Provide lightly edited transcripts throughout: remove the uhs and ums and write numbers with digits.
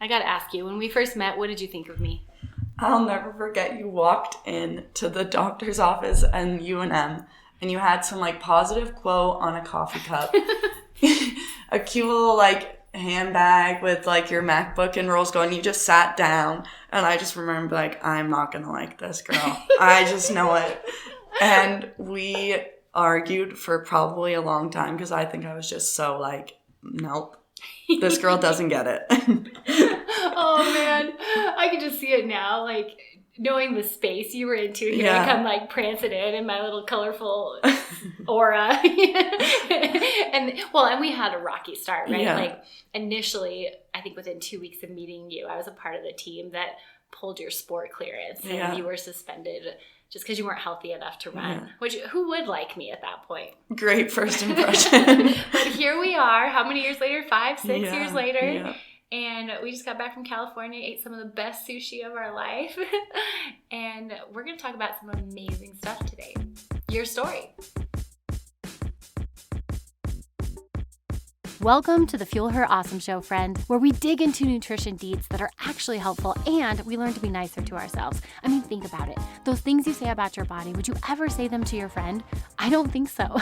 I got to ask you, when we first met, what did you think of me? I'll never forget you walked in to the doctor's office and UNM and you had some like positive quote on a coffee cup, a cute little like handbag with like your MacBook and rolls going. You just sat down and I just remember like, I'm not going to like this girl. I just know it. And we argued for probably a long time because I think I was just so like, nope, this girl doesn't get it. Oh man, I can just see it now, like knowing the space you were into here. I come like prancing in my little colorful aura. and we had a rocky start, right? Yeah. Like initially, I think within 2 weeks of meeting you, I was a part of the team that pulled your sport clearance and you were suspended just because you weren't healthy enough to run. Yeah. Which, who would like me at that point? Great first impression. But here we are, how many years later? 5, 6 years later. Yeah. And we just got back from California, ate some of the best sushi of our life. And we're going to talk about some amazing stuff today. Your story. Welcome to the Fuel Her Awesome Show, friend, where we dig into nutrition deets that are actually helpful and we learn to be nicer to ourselves. I mean, think about it. Those things you say about your body, would you ever say them to your friend? I don't think so.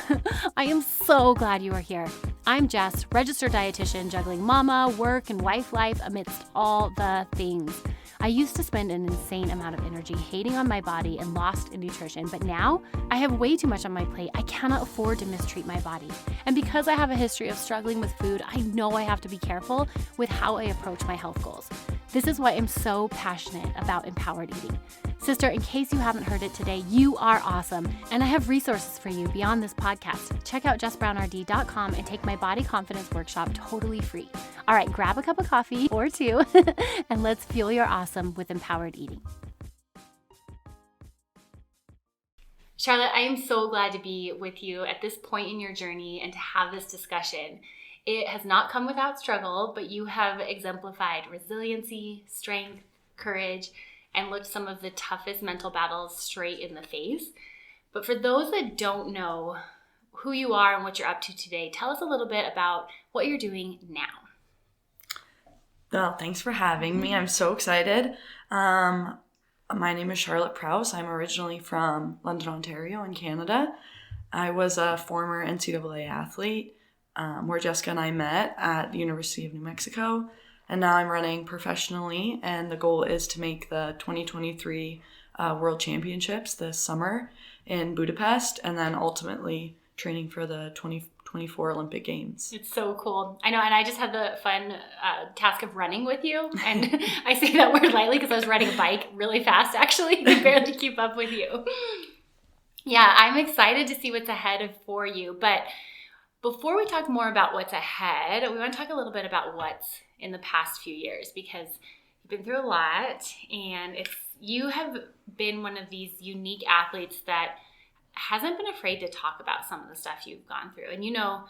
I am so glad you are here. I'm Jess, registered dietitian, juggling mama, work, and wife life amidst all the things. I used to spend an insane amount of energy hating on my body and lost in nutrition, but now I have way too much on my plate. I cannot afford to mistreat my body. And because I have a history of struggling with food, I know I have to be careful with how I approach my health goals. This is why I'm so passionate about empowered eating. Sister, in case you haven't heard it today, you are awesome. And I have resources for you beyond this podcast. Check out jessbrownrd.com and take my body confidence workshop totally free. All right, grab a cup of coffee or two and let's fuel your awesome with empowered eating. Charlotte, I am so glad to be with you at this point in your journey and to have this discussion. It has not come without struggle, but you have exemplified resiliency, strength, courage, and looked some of the toughest mental battles straight in the face. But for those that don't know who you are and what you're up to today, tell us a little bit about what you're doing now. Well, thanks for having me. I'm so excited. My name is Charlotte Prouse. I'm originally from London, Ontario in Canada. I was a former NCAA athlete where Jessica and I met at the University of New Mexico. And now I'm running professionally, and the goal is to make the 2023 World Championships this summer in Budapest, and then ultimately training for the 2024 Olympic Games. It's so cool. I know, and I just had the fun task of running with you, and I say that word lightly because I was riding a bike really fast, actually. I barely keep up with you. Yeah, I'm excited to see what's ahead for you, but before we talk more about what's ahead, we want to talk a little bit about what's in the past few years, because you've been through a lot and you have been one of these unique athletes that hasn't been afraid to talk about some of the stuff you've gone through. And you know,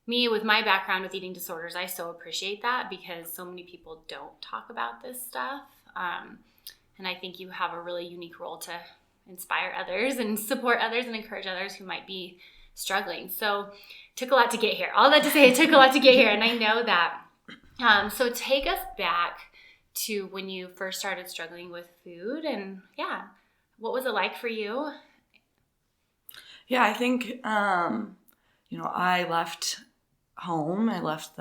me with my background with eating disorders, I so appreciate that because so many people don't talk about this stuff. And I think you have a really unique role to inspire others and support others and encourage others who might be struggling. So it took a lot to get here. All that to say, it took a lot to get here. And I know that. So take us back to when you first started struggling with food, and what was it like for you? Yeah, I think, I left home. I left,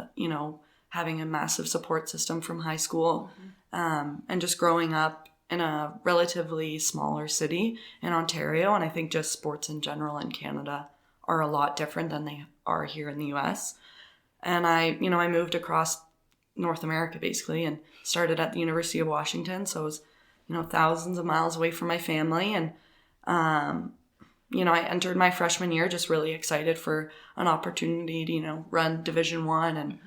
having a massive support system from high school, and just growing up in a relatively smaller city in Ontario. And I think just sports in general in Canada are a lot different than they are here in the US. And I moved across North America basically and started at the University of Washington. So it was, thousands of miles away from my family. And, I entered my freshman year just really excited for an opportunity to, run Division I and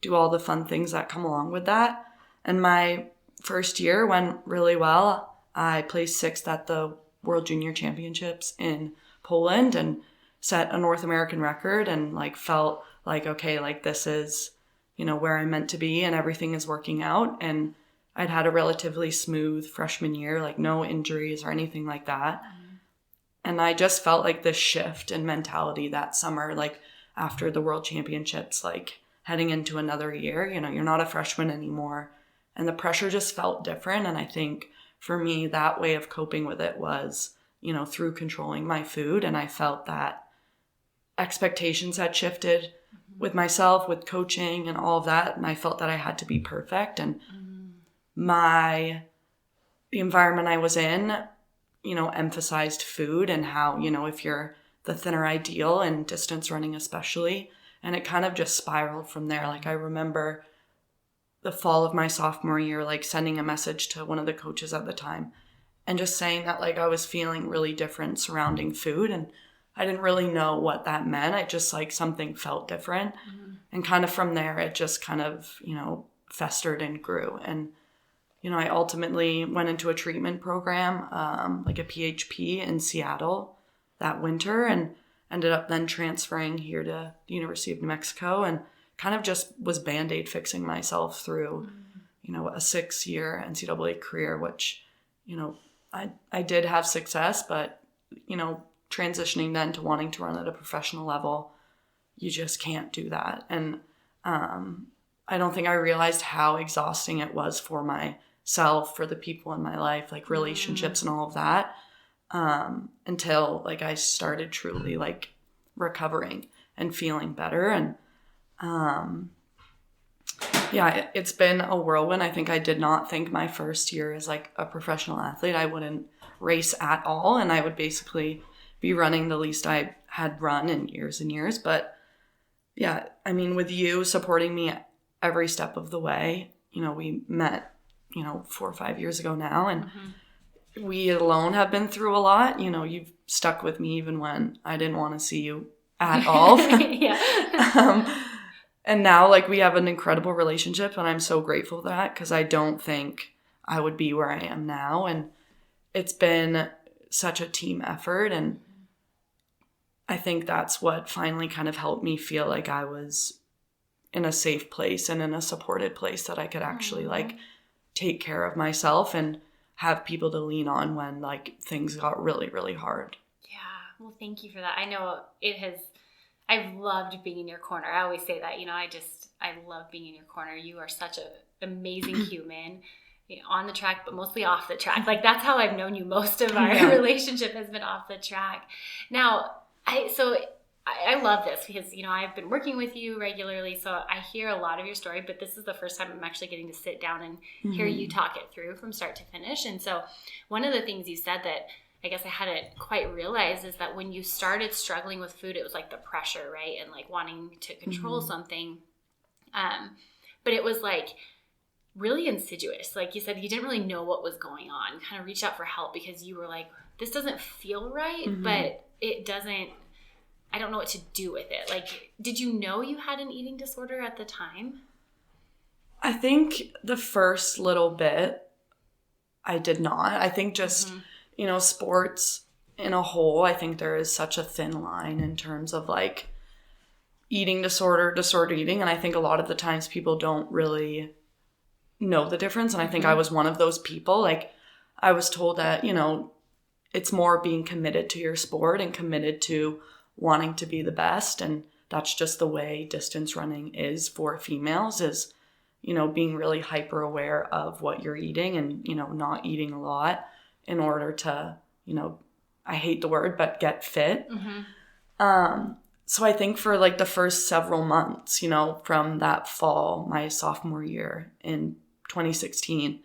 do all the fun things that come along with that. And my first year went really well. I placed 6th at the World Junior Championships in Poland and set a North American record and felt like, okay, this is, where I'm meant to be and everything is working out. And I'd had a relatively smooth freshman year, no injuries or anything like that. And I just felt like this shift in mentality that summer, after the World Championships, heading into another year, you're not a freshman anymore. and the pressure just felt different. And I think for me, that way of coping with it was, through controlling my food. And I felt that expectations had shifted with myself, with coaching and all of that. And I felt that I had to be perfect. And the environment I was in, emphasized food and how, if you're the thinner ideal in distance running especially. And it kind of just spiraled from there. Like I remember the fall of my sophomore year, like sending a message to one of the coaches at the time and just saying that like I was feeling really different surrounding food. And I didn't really know what that meant. I just like something felt different. And kind of from there, it just kind of, festered and grew. And, I ultimately went into a treatment program, like a PHP in Seattle that winter, and ended up then transferring here to the University of New Mexico, and kind of just was Band-Aid fixing myself through, a 6-year NCAA career, which, I did have success, but, transitioning then to wanting to run at a professional level, you just can't do that. And I don't think I realized how exhausting it was for myself, for the people in my life, like relationships and all of that, until like I started truly like recovering and feeling better. And it's been a whirlwind. I think I did not think my first year as like a professional athlete I wouldn't race at all, and I would basically be running the least I had run in years and years. But yeah, I mean, with you supporting me every step of the way, we met 4 or 5 years ago now, and we alone have been through a lot. You've stuck with me even when I didn't want to see you at all. And now like we have an incredible relationship, and I'm so grateful for that, because I don't think I would be where I am now. And it's been such a team effort, and I think that's what finally kind of helped me feel like I was in a safe place and in a supported place, that I could actually like take care of myself and have people to lean on when like things got really, really hard. Yeah. Well, thank you for that. I know I've loved being in your corner. I always say that, I love being in your corner. You are such an amazing human, on the track, but mostly off the track. Like that's how I've known you. Most of our relationship has been off the track. Now, I love this because, I've been working with you regularly, so I hear a lot of your story, but this is the first time I'm actually getting to sit down and hear you talk it through from start to finish. And so one of the things you said that I guess I hadn't quite realized is that when you started struggling with food, it was like the pressure, right? And like wanting to control something. But it was like really insidious. Like you said, you didn't really know what was going on. You kind of reached out for help because you were like, this doesn't feel right, but it doesn't, I don't know what to do with it. Like, did you know you had an eating disorder at the time? I think the first little bit, I did not. I think just, sports in a whole, I think there is such a thin line in terms of like eating disorder, disordered eating. And I think a lot of the times people don't really know the difference. And I think I was one of those people. Like I was told that, it's more being committed to your sport and committed to wanting to be the best. And that's just the way distance running is for females, is, being really hyper aware of what you're eating and, not eating a lot in order to, I hate the word, but get fit. So I think for like the first several months, from that fall, my sophomore year in 2016,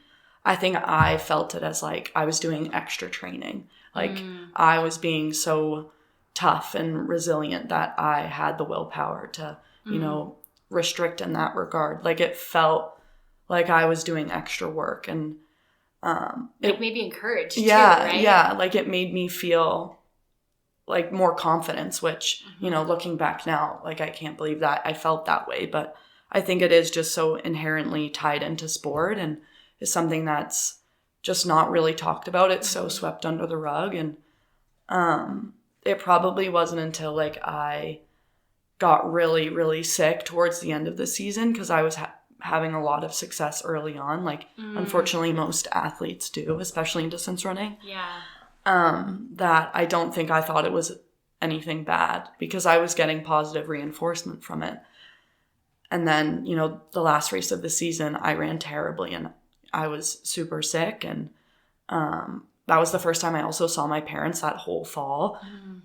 I think I felt it as like I was doing extra training. Like I was being so tough and resilient that I had the willpower to, restrict in that regard. Like it felt like I was doing extra work, and it made me encouraged too, right? Yeah. Like it made me feel like more confidence, which, looking back now, like I can't believe that I felt that way. But I think it is just so inherently tied into sport and is something that's just not really talked about. It's so swept under the rug. And it probably wasn't until like I got really, really sick towards the end of the season, because I was having a lot of success early on. Like unfortunately most athletes do, especially in distance running. Yeah. That I don't think I thought it was anything bad, because I was getting positive reinforcement from it. And then, the last race of the season, I ran terribly, and I was super sick, and that was the first time I also saw my parents that whole fall.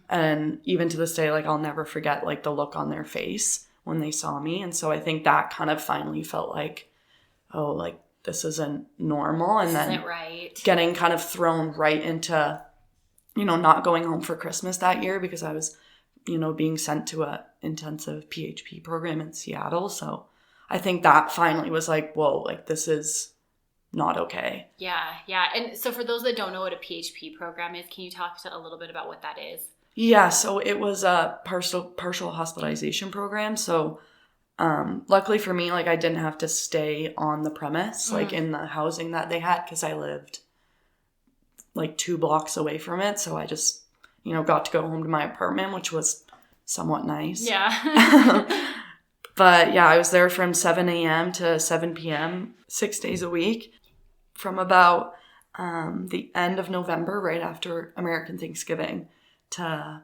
And even to this day, like, I'll never forget, like, the look on their face when they saw me. And so I think that kind of finally felt like, oh, like, this isn't normal. And then getting kind of thrown right into, you know, not going home for Christmas that year because I was, you know, being sent to a intensive PHP program in Seattle. So I think that finally was like, whoa, like, this is not okay. Yeah. And so for those that don't know what a PHP program is, can you talk a little bit about what that is? Yeah, so it was a partial hospitalization program. So luckily for me, like, I didn't have to stay on the premise, like, in the housing that they had, because I lived like 2 blocks away from it. So I just, you know, got to go home to my apartment, which was somewhat nice. Yeah. But yeah, I was there from 7 a.m. to 7 p.m., 6 days a week, from about the end of November, right after American Thanksgiving, to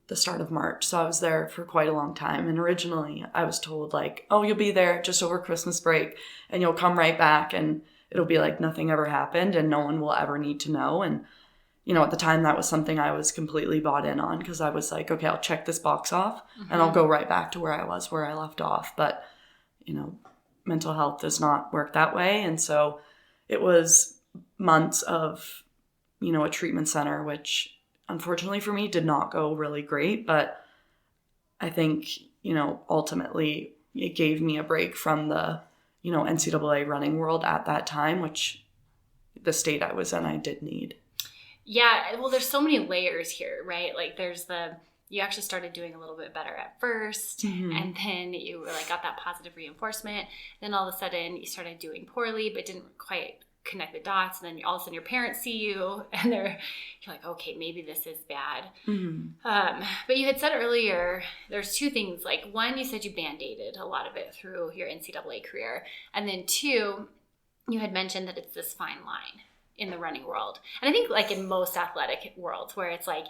the start of March. So I was there for quite a long time. And originally I was told, like, oh, you'll be there just over Christmas break and you'll come right back and it'll be like nothing ever happened and no one will ever need to know. And, you know, at the time that was something I was completely bought in on, because I was like, okay, I'll check this box off and I'll go right back to where I left off. But, you know, mental health does not work that way. And so it was months of, you know, a treatment center, which unfortunately for me did not go really great. But I think, you know, ultimately it gave me a break from the, you know, NCAA running world at that time, which the state I was in, I did need. Yeah, well, there's so many layers here, right? Like, there's you actually started doing a little bit better at first, and then you were like, got that positive reinforcement. Then all of a sudden you started doing poorly, but didn't quite connect the dots. And then all of a sudden your parents see you and you're like, okay, maybe this is bad. But you had said earlier, there's 2 things. Like, 1, you said you band-aided a lot of it through your NCAA career. And then 2, you had mentioned that it's this fine line in the running world. And I think, like, in most athletic worlds where it's like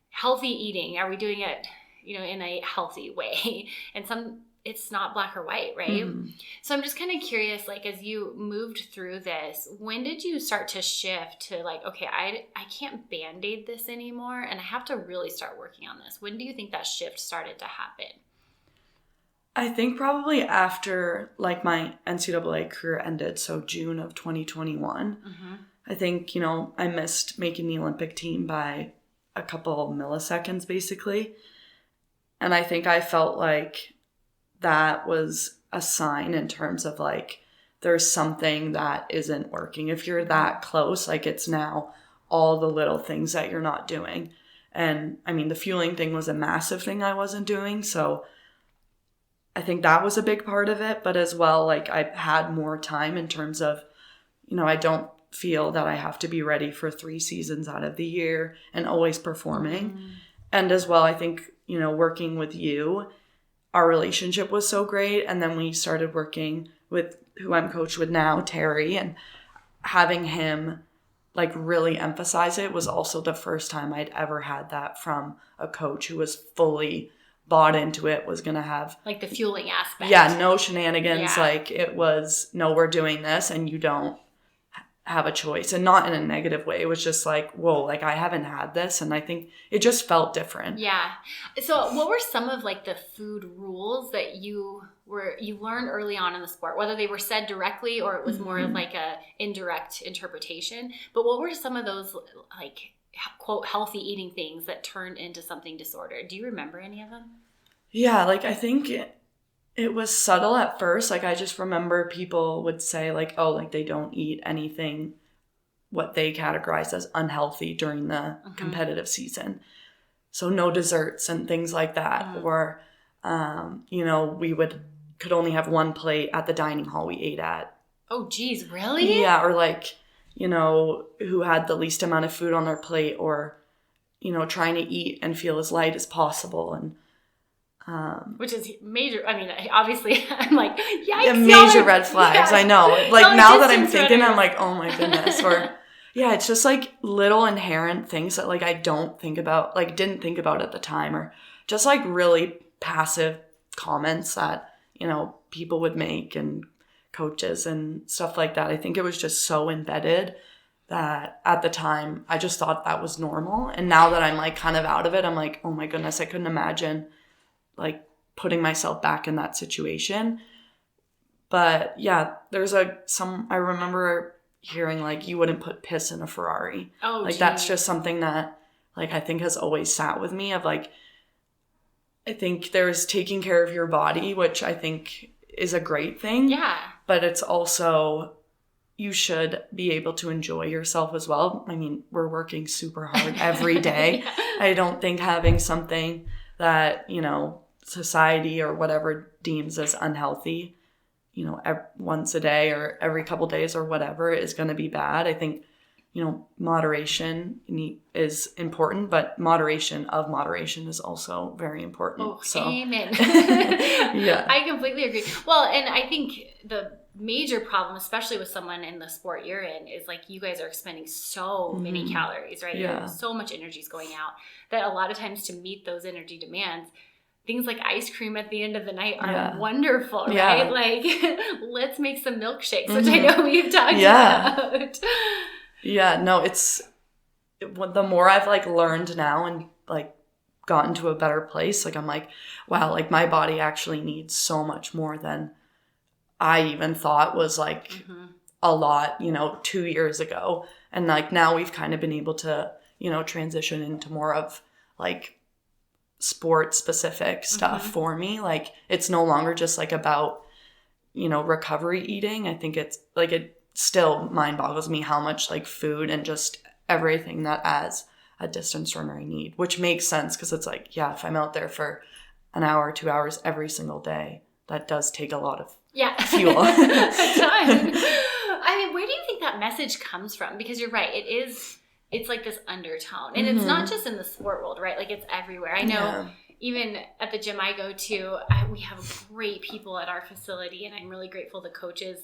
healthy eating, are we doing it, you know, in a healthy way? And it's not black or white, right? So I'm just kind of curious, like, as you moved through this, when did you start to shift to like, okay, I can't band-aid this anymore and I have to really start working on this? When do you think that shift started to happen? I think probably after, like, my NCAA career ended, so June of 2021. I think, you know, I missed making the Olympic team by a couple milliseconds, basically. And I think I felt like that was a sign in terms of, like, there's something that isn't working. If you're that close, like, it's now all the little things that you're not doing. And I mean, the fueling thing was a massive thing I wasn't doing. So I think that was a big part of it. But as well, like, I had more time in terms of, you know, I don't feel that I have to be ready for 3 seasons out of the year and always performing. And as well, I think, you know, working with you, our relationship was so great. And then we started working with who I'm coached with now, Terry, and having him, like, really emphasize it was also the first time I'd ever had that from a coach who was fully bought into it, was going to have, like, the fueling aspect. Yeah, no shenanigans. Yeah. Like, it was, no, we're doing this and you don't have a choice, and not in a negative way. It was just like, whoa, like, I haven't had this. And I think it just felt different. Yeah. So what were some of, like, the food rules that you learned early on in the sport, whether they were said directly or it was more of like a indirect interpretation? But what were some of those, like, quote, healthy eating things that turned into something disordered? Do you remember any of them? Yeah, like, I think it was subtle at first. Like, I just remember people would say, like, oh, like, they don't eat anything what they categorize as unhealthy during the competitive season. So no desserts and things like that. Or, you know, we could only have 1 plate at the dining hall we ate at. Oh, geez, really? Yeah, or, like, you know, who had the least amount of food on their plate, or, you know, trying to eat and feel as light as possible. And which is major. I mean, obviously, I'm like, yikes. Yeah, major red flags. Yeah. I know. Like, now that I'm thinking, I'm like, oh my goodness. Or, yeah, it's just like little inherent things that, like, I don't think about, like, didn't think about at the time, or just, like, really passive comments that, you know, people would make and coaches and stuff like that. I think it was just so embedded that at the time I just thought that was normal. And now that I'm like kind of out of it, I'm like, oh my goodness, I couldn't imagine like putting myself back in that situation. But yeah, there's I remember hearing like you wouldn't put piss in a Ferrari. Oh, like geez. That's just something that like I think has always sat with me of like, I think there's taking care of your body, which I think is a great thing. Yeah. But it's also, you should be able to enjoy yourself as well. I mean, we're working super hard every day. Yeah. I don't think having something that, you know, society or whatever deems as unhealthy, you know, once a day or every couple days or whatever is going to be bad. I think, you know, moderation is important, but moderation is also very important. Oh, so. Amen. Yeah. I completely agree. Well, and I think the major problem, especially with someone in the sport you're in, is like you guys are expending so many calories, right? Yeah. So much energy is going out that a lot of times to meet those energy demands, things like ice cream at the end of the night are wonderful, right? Yeah. Like, let's make some milkshakes, which I know we've talked about. Yeah, no, the more I've like learned now and like gotten to a better place, like I'm like, wow, like my body actually needs so much more than I even thought was like a lot, you know, 2 years ago. And like now we've kind of been able to, you know, transition into more of like sport specific stuff for me. Like it's no longer just like about, you know, recovery eating. I think it's like it still mind boggles me how much like food and just everything that as a distance runner I need, which makes sense because it's like, yeah, if I'm out there for an hour, 2 hours every single day, that does take a lot of fuel. I mean, where do you think that message comes from? Because you're right, it's like this undertone, and it's not just in the sport world, right? Like it's everywhere. I know even at the gym I go to, we have great people at our facility, and I'm really grateful the coaches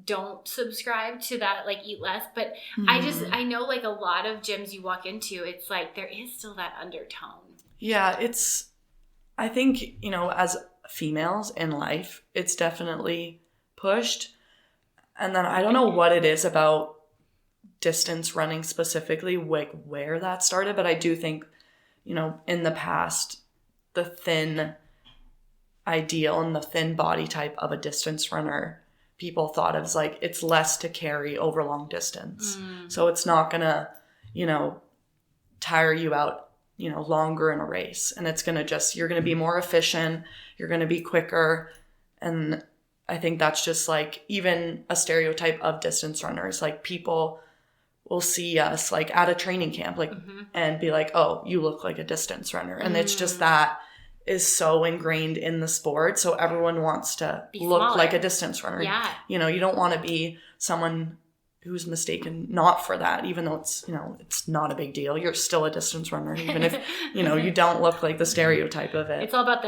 don't subscribe to that, like eat less. But I know like a lot of gyms you walk into, it's like there is still that undertone. Yeah, I think, you know, as females in life, it's definitely pushed. And then I don't know what it is about distance running specifically, like where that started, but I do think, you know, in the past, the thin ideal and the thin body type of a distance runner, people thought of as like, it's less to carry over long distance. So it's not gonna, you know, tire you out, you know, longer in a race. And it's gonna you're gonna be more efficient, you're gonna be quicker. And I think that's just like even a stereotype of distance runners. Like people will see us like at a training camp, like, and be like, oh, you look like a distance runner. And it's just that is so ingrained in the sport. So everyone wants to look like a distance runner. Yeah. You know, you don't want to be someone who's mistaken not for that, even though it's, you know, it's not a big deal. You're still a distance runner, even if, you know, you don't look like the stereotype of it. It's all about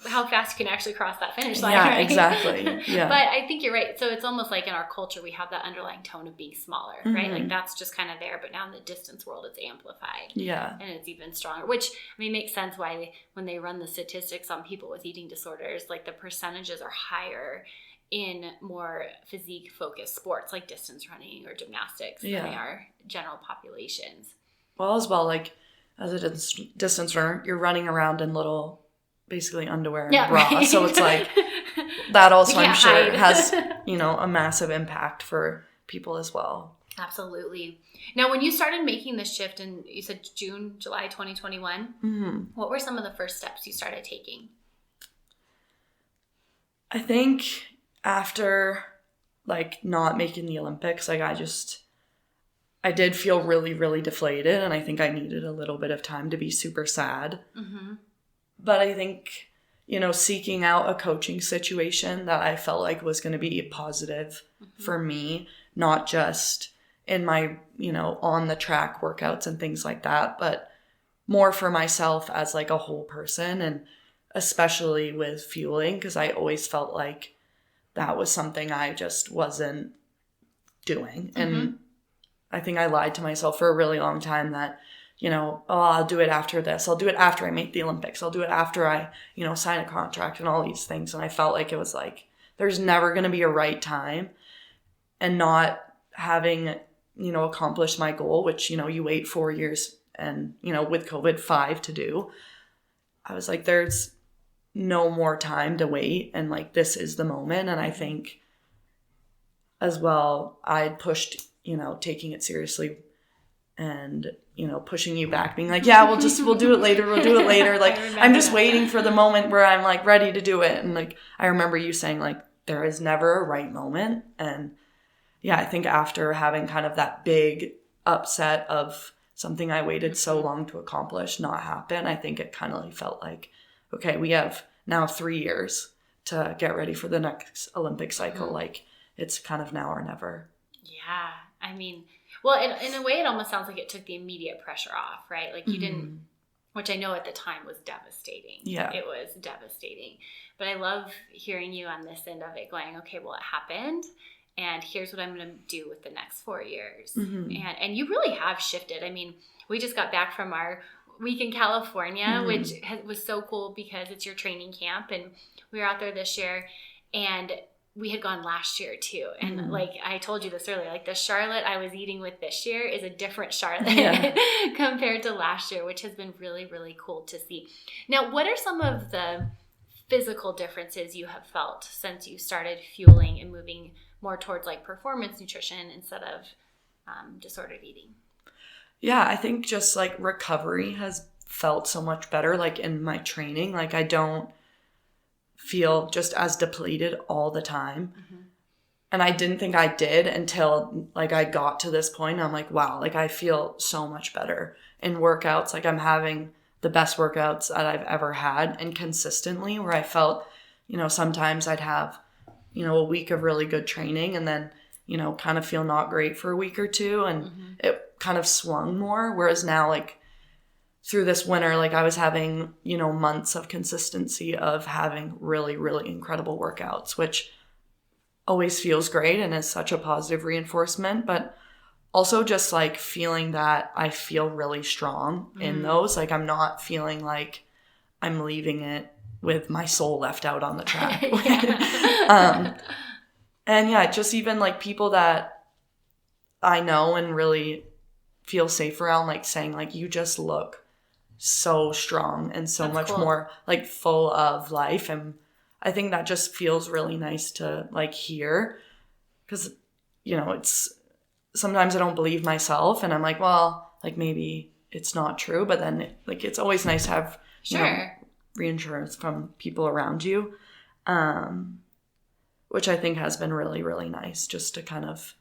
how fast you can actually cross that finish line. Yeah, right? exactly. Yeah. But I think you're right. So it's almost like in our culture, we have that underlying tone of being smaller, right? Like that's just kind of there. But now in the distance world, it's amplified. Yeah. And it's even stronger, which I mean, makes sense why when they run the statistics on people with eating disorders, like the percentages are higher in more physique focused sports like distance running or gymnastics than they are general populations. Well, as well, like as a distance runner, you're running around in little basically underwear and bra. Right. So it's like that also I'm sure has, you know, a massive impact for people as well. Absolutely. Now, when you started making this shift and you said July 2021, what were some of the first steps you started taking? I think after like not making the Olympics, like I did feel really, really deflated, and I think I needed a little bit of time to be super sad. But I think, you know, seeking out a coaching situation that I felt like was going to be positive for me, not just in my, you know, on the track workouts and things like that, but more for myself as like a whole person, and especially with fueling, because I always felt like that was something I just wasn't doing. And I think I lied to myself for a really long time that, you know, oh, I'll do it after this. I'll do it after I make the Olympics. I'll do it after I, you know, sign a contract and all these things. And I felt like it was like there's never going to be a right time, and not having, accomplished my goal, which, you wait 4 years and, with COVID 5 to do. I was like, there's no more time to wait. And like, this is the moment. And I think as well, I pushed, taking it seriously and, pushing you back, being like, yeah, we'll do it later. We'll do it later. Like, I'm just waiting for the moment where I'm like ready to do it. And like, I remember you saying like, there is never a right moment. And yeah, I think after having kind of that big upset of something I waited so long to accomplish not happen, I think it kind of felt like, okay, we have now 3 years to get ready for the next Olympic cycle. Like, it's kind of now or never. Yeah. I mean, well, in a way, it almost sounds like it took the immediate pressure off, right? Like you didn't, which I know at the time was devastating. Yeah. It was devastating. But I love hearing you on this end of it going, okay, well, it happened. And here's what I'm going to do with the next 4 years. And you really have shifted. I mean, we just got back from our week in California, which was so cool because it's your training camp. And we were out there this year, and we had gone last year too. And like I told you this earlier, like the Charlotte I was eating with this year is a different Charlotte compared to last year, which has been really, really cool to see. Now, what are some of the physical differences you have felt since you started fueling and moving more towards like performance nutrition instead of disordered eating? Yeah, I think just like recovery has felt so much better. Like in my training, like I don't feel just as depleted all the time. And I didn't think I did until like I got to this point. I'm like, wow, like I feel so much better in workouts. Like I'm having the best workouts that I've ever had, and consistently, where I felt, sometimes I'd have, a week of really good training and then, kind of feel not great for a week or two. And it kind of swung more. Whereas now, like through this winter, like I was having, months of consistency of having really, really incredible workouts, which always feels great and is such a positive reinforcement. But also just like feeling that I feel really strong in those. Like I'm not feeling like I'm leaving it with my soul left out on the track. And yeah, just even like people that I know and really feel safe around, like saying like, you just look so strong and so much more like full of life. And I think that just feels really nice to like hear, because, it's sometimes I don't believe myself and I'm like, well, like maybe it's not true. But then it's always nice to have reinsurance from people around you, which I think has been really, really nice just to kind of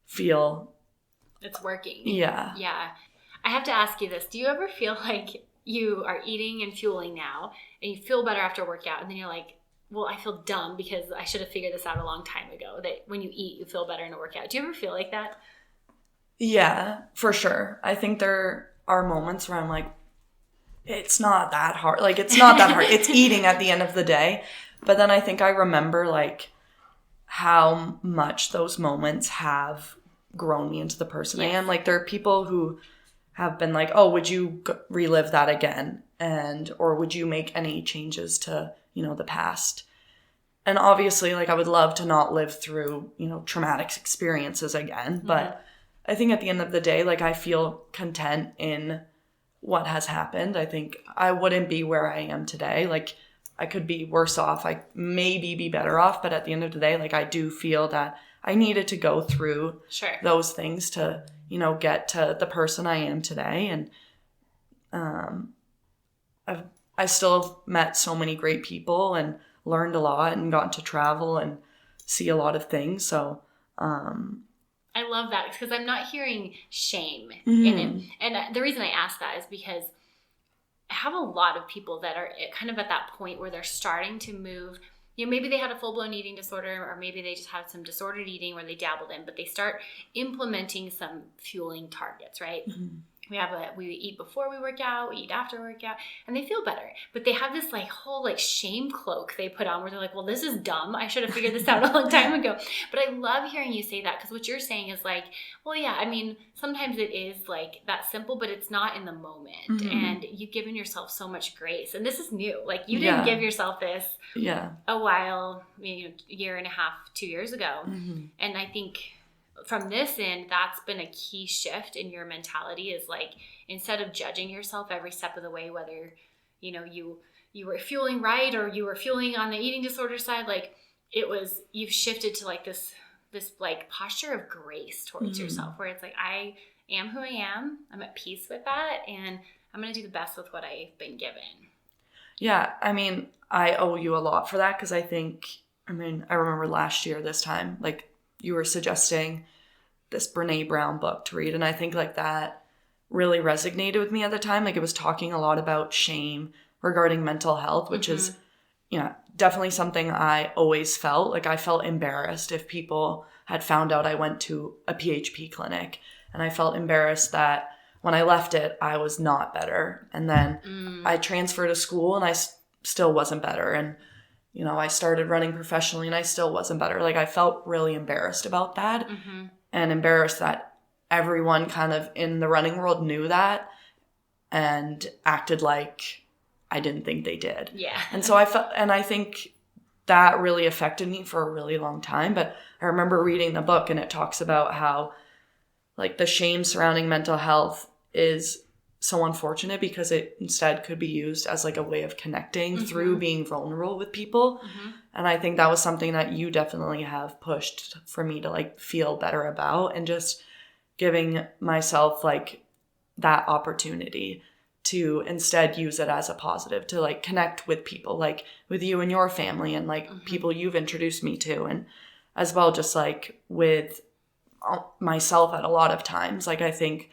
feel it's working. Yeah. I have to ask you this. Do you ever feel like you are eating and fueling now and you feel better after a workout, and then you're like, well, I feel dumb because I should have figured this out a long time ago, that when you eat, you feel better in a workout? Do you ever feel like that? Yeah, for sure. I think there are moments where I'm like, it's not that hard. Like, it's not that hard. It's eating at the end of the day. But then I think I remember like how much those moments have grown me into the person I am. Like there are people who have been like, oh, would you relive that again? Or would you make any changes to, the past? And obviously, like I would love to not live through, traumatic experiences again. But I think at the end of the day, like I feel content in what has happened. I think I wouldn't be where I am today. Like I could be worse off. I maybe be better off. But at the end of the day, like I do feel that I needed to go through those things to, get to the person I am today. And I still have met so many great people and learned a lot and gotten to travel and see a lot of things. So I love that, because I'm not hearing shame in it. And the reason I ask that is because I have a lot of people that are kind of at that point where they're starting to move. Maybe they had a full-blown eating disorder, or maybe they just had some disordered eating where they dabbled in, but they start implementing some fueling targets, right? we eat before we work out, we eat after workout, and they feel better. But they have this like whole like shame cloak they put on where they're like, well, this is dumb. I should have figured this out a long time ago. But I love hearing you say that, because what you're saying is like, well, yeah, I mean, sometimes it is like that simple, but it's not in the moment. And you've given yourself so much grace. And this is new. Like you didn't give yourself this a while, you know, year and a half, 2 years ago. And I think from this end, that's been a key shift in your mentality, is like, instead of judging yourself every step of the way, whether, you know, you were fueling right or you were fueling on the eating disorder side, like you've shifted to like this like posture of grace towards yourself, where it's like, I am who I am. I'm at peace with that. And I'm going to do the best with what I've been given. Yeah. I mean, I owe you a lot for that, because I remember last year this time, like you were suggesting this Brene Brown book to read. And I think like that really resonated with me at the time. Like it was talking a lot about shame regarding mental health, which is, you know, definitely something I always felt. Like I felt embarrassed if people had found out I went to a PHP clinic, and I felt embarrassed that when I left it, I was not better. And then I transferred to school and I still wasn't better. And, you know, I started running professionally and I still wasn't better. Like I felt really embarrassed about that, and embarrassed that everyone kind of in the running world knew that and acted like I didn't think they did. Yeah. And so I think that really affected me for a really long time. But I remember reading the book, and it talks about how like the shame surrounding mental health is so unfortunate, because it instead could be used as like a way of connecting through being vulnerable with people. And I think that was something that you definitely have pushed for me to like feel better about, and just giving myself like that opportunity to instead use it as a positive, to like connect with people, like with you and your family, and like people you've introduced me to, and as well just like with myself at a lot of times. Like I think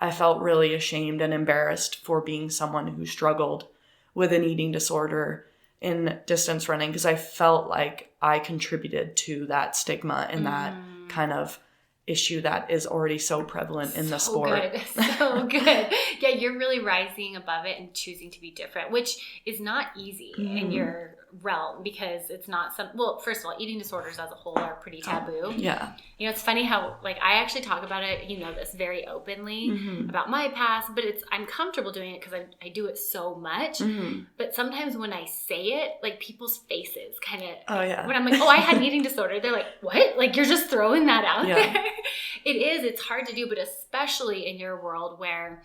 I felt really ashamed and embarrassed for being someone who struggled with an eating disorder in distance running, because I felt like I contributed to that stigma and that kind of issue that is already so prevalent in the sport. So good. Yeah, you're really rising above it and choosing to be different, which is not easy in your realm, because it's not well, first of all, eating disorders as a whole are pretty taboo. Yeah. You know, it's funny how like I actually talk about it, you know, this very openly about my past, but I'm comfortable doing it because I do it so much. But sometimes when I say it, like people's faces kind of, when I'm like, oh, I had an eating disorder, they're like, what? Like you're just throwing that out there? It's hard to do, but especially in your world where,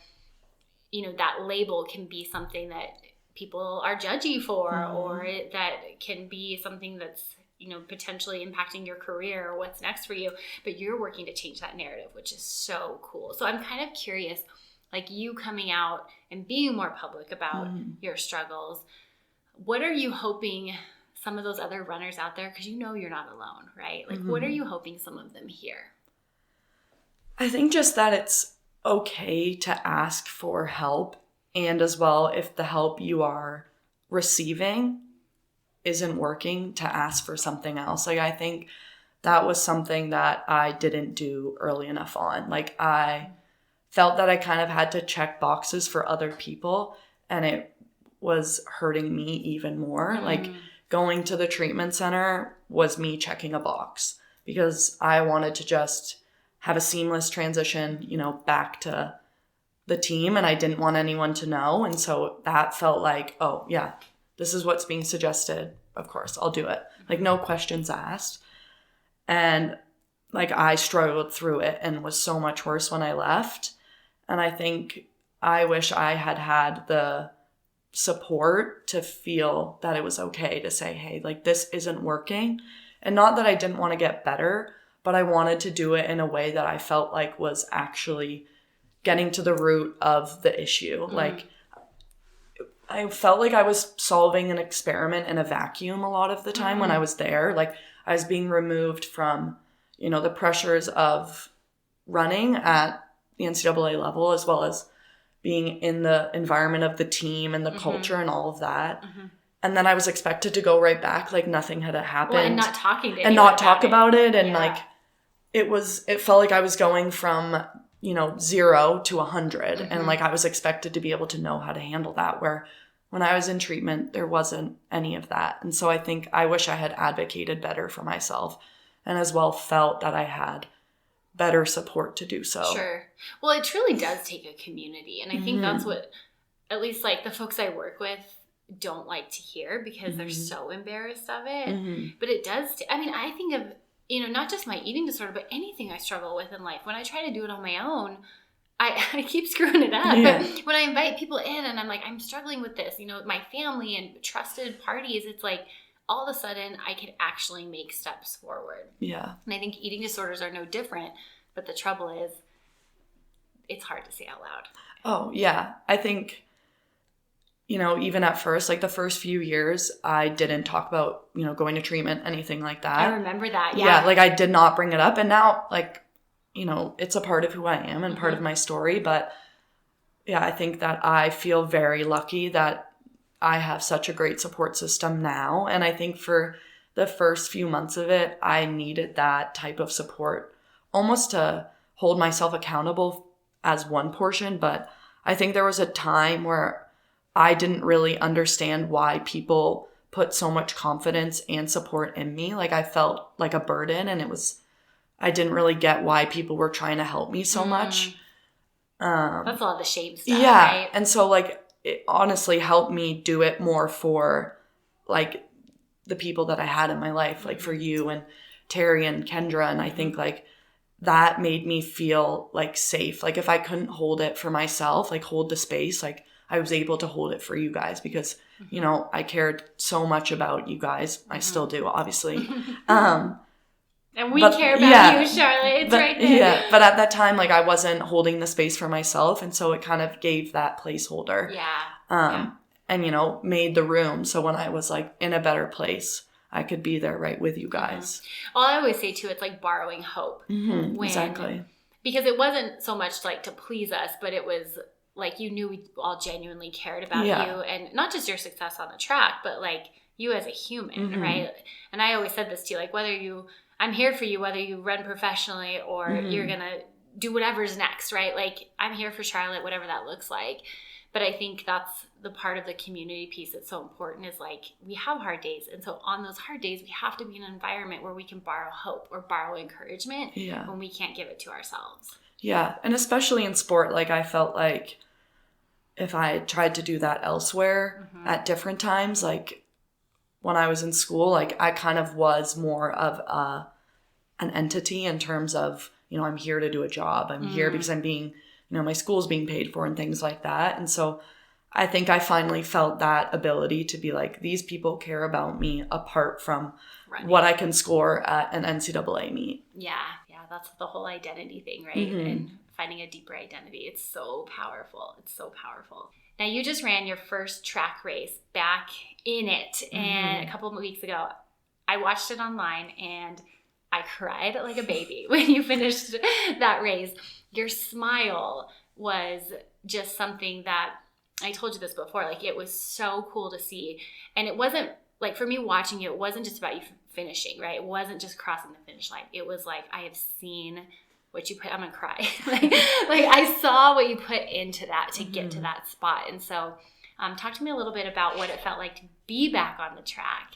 you know, that label can be something that people are judgy for, or that can be something that's, you know, potentially impacting your career or what's next for you, but you're working to change that narrative, which is so cool. So I'm kind of curious, like you coming out and being more public about your struggles, what are you hoping some of those other runners out there, because you know you're not alone, right? Like what are you hoping some of them hear? I think just that it's okay to ask for help, and as well, if the help you are receiving isn't working, to ask for something else. Like I think that was something that I didn't do early enough on. Like I felt that I kind of had to check boxes for other people, and it was hurting me even more. Like going to the treatment center was me checking a box, because I wanted to just have a seamless transition, you know, back to the team, and I didn't want anyone to know. And so that felt like, oh yeah, this is what's being suggested. Of course, I'll do it. Like no questions asked. And like I struggled through it and was so much worse when I left. And I think I wish I had had the support to feel that it was okay to say, hey, like this isn't working. And not that I didn't want to get better, but I wanted to do it in a way that I felt like was actually getting to the root of the issue. Like I felt like I was solving an experiment in a vacuum a lot of the time when I was there. Like I was being removed from, you know, the pressures of running at the NCAA level, as well as being in the environment of the team and the culture and all of that. And then I was expected to go right back like nothing had happened. Well, and not talking to and not talk about it. And like it felt like I was going from 0 to 100. And like I was expected to be able to know how to handle that, where when I was in treatment, there wasn't any of that. And so I think I wish I had advocated better for myself and as well felt that I had better support to do so. Sure. Well, it truly does take a community. And I think that's what, at least like the folks I work with don't like to hear because they're so embarrassed of it. But it does, I think of, not just my eating disorder, but anything I struggle with in life. When I try to do it on my own, I keep screwing it up. Yeah. But when I invite people in and I'm like, I'm struggling with this, my family and trusted parties, it's like all of a sudden I can actually make steps forward. Yeah. And I think eating disorders are no different, but the trouble is it's hard to say out loud. Oh, yeah. I think, even at first, like the first few years, I didn't talk about, going to treatment, anything like that. I remember that. Yeah. Like I did not bring it up. And now, like, it's a part of who I am and part of my story. But yeah, I think that I feel very lucky that I have such a great support system now. And I think for the first few months of it, I needed that type of support almost to hold myself accountable as one portion. But I think there was a time where I didn't really understand why people put so much confidence and support in me. Like I felt like a burden, and I didn't really get why people were trying to help me so much. That's a lot of the shame stuff, yeah. right? And so like it honestly helped me do it more for like the people that I had in my life, like for you and Terry and Kendra. And I think like that made me feel like safe. Like if I couldn't hold it for myself, like hold the space, like I was able to hold it for you guys because, I cared so much about you guys. I still do, obviously. And we care about you, Charlotte. It's right there. Yeah, but at that time, like, I wasn't holding the space for myself, and so it kind of gave that placeholder. Yeah. And, made the room so when I was, like, in a better place, I could be there right with you guys. Well, I always say, too, it's like borrowing hope. Exactly. Because it wasn't so much, like, to please us, but it was, like, you knew we all genuinely cared about you. And not just your success on the track, but, like, you as a human, right? And I always said this to you, like, I'm here for you, whether you run professionally or you're going to do whatever's next, right? Like, I'm here for Charlotte, whatever that looks like. But I think that's the part of the community piece that's so important is, like, we have hard days. And so on those hard days, we have to be in an environment where we can borrow hope or borrow encouragement when we can't give it to ourselves. Yeah. And especially in sport, like, I felt like if I tried to do that elsewhere at different times, like, when I was in school, like I kind of was more of an entity in terms of, I'm here to do a job. I'm here because I'm being, my school's being paid for and things like that. And so I think I finally felt that ability to be like, these people care about me apart from what I can score at an NCAA meet. Yeah. Yeah. That's the whole identity thing, right? And finding a deeper identity. It's so powerful. It's so powerful. Now, you just ran your first track race back in it, and a couple of weeks ago, I watched it online, and I cried like a baby when you finished that race. Your smile was just something that, I told you this before, like it was so cool to see, and it wasn't, like for me watching you, it wasn't just about you finishing, right? It wasn't just crossing the finish line. It was like, I have seen what you put, I'm gonna cry. like I saw what you put into that to get to that spot. And so talk to me a little bit about what it felt like to be back on the track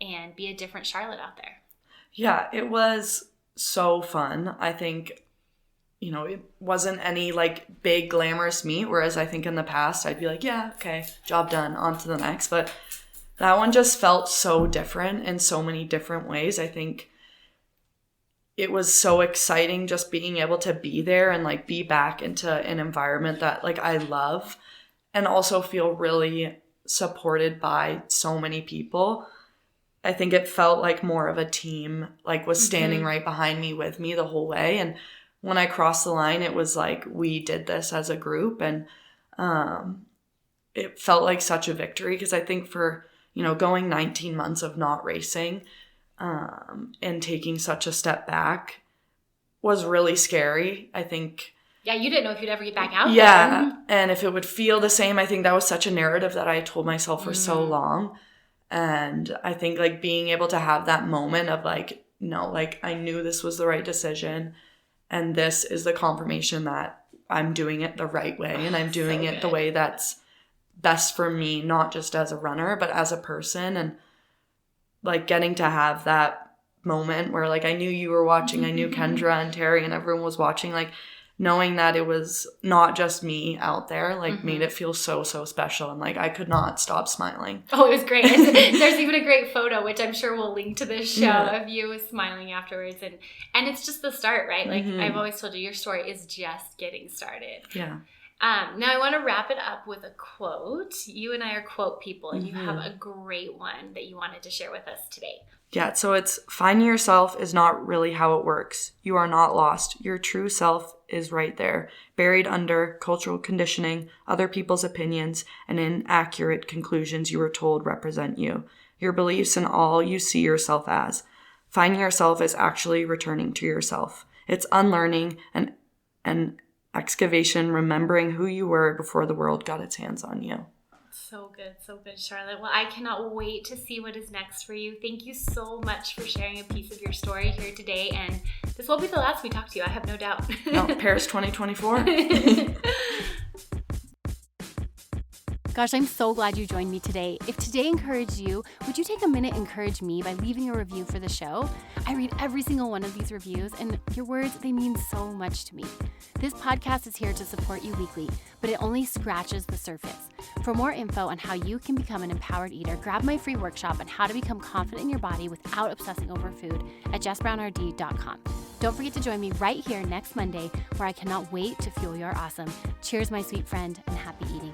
and be a different Charlotte out there. Yeah, it was so fun. I think, it wasn't any like big glamorous meet, whereas I think in the past I'd be like, yeah, okay, job done, on to the next. But that one just felt so different in so many different ways. I think it was so exciting just being able to be there and like be back into an environment that like I love and also feel really supported by so many people. I think it felt like more of a team, like was standing right behind me with me the whole way. And when I crossed the line, it was like we did this as a group, and it felt like such a victory because I think for, going 19 months of not racing, and taking such a step back was really scary. I think. Yeah, you didn't know if you'd ever get back out there. Yeah, and if it would feel the same. I think that was such a narrative that I had told myself for so long. And I think like being able to have that moment of like, no, like I knew this was the right decision And this is the confirmation that I'm doing it the right way, and I'm doing it the way that's best for me, not just as a runner, but as a person. And like getting to have that moment where like I knew you were watching, I knew Kendra and Terry and everyone was watching, like knowing that it was not just me out there, like made it feel so special. And like I could not stop smiling. Oh, it was great. There's even a great photo, which I'm sure we'll link to this show, of you smiling afterwards. And it's just the start, right? Like I've always told you, your story is just getting started. Yeah. Now I want to wrap it up with a quote. You and I are quote people, and you have a great one that you wanted to share with us today. Yeah, so it's finding yourself is not really how it works. You are not lost. Your true self is right there, buried under cultural conditioning, other people's opinions, and inaccurate conclusions you were told represent you. Your beliefs and all you see yourself as. Finding yourself is actually returning to yourself. It's unlearning and excavation, remembering who you were before the world got its hands on you. So good, Charlotte. Well, I cannot wait to see what is next for you. Thank you so much for sharing a piece of your story here today. And this will be the last we talk to you, I have no doubt. No, Paris 2024. Gosh, I'm so glad you joined me today. If today encouraged you, would you take a minute and encourage me by leaving a review for the show? I read every single one of these reviews, and your words, they mean so much to me. This podcast is here to support you weekly, but it only scratches the surface. For more info on how you can become an empowered eater, grab my free workshop on how to become confident in your body without obsessing over food at jessbrownrd.com. Don't forget to join me right here next Monday, where I cannot wait to fuel your awesome. Cheers, my sweet friend, and happy eating.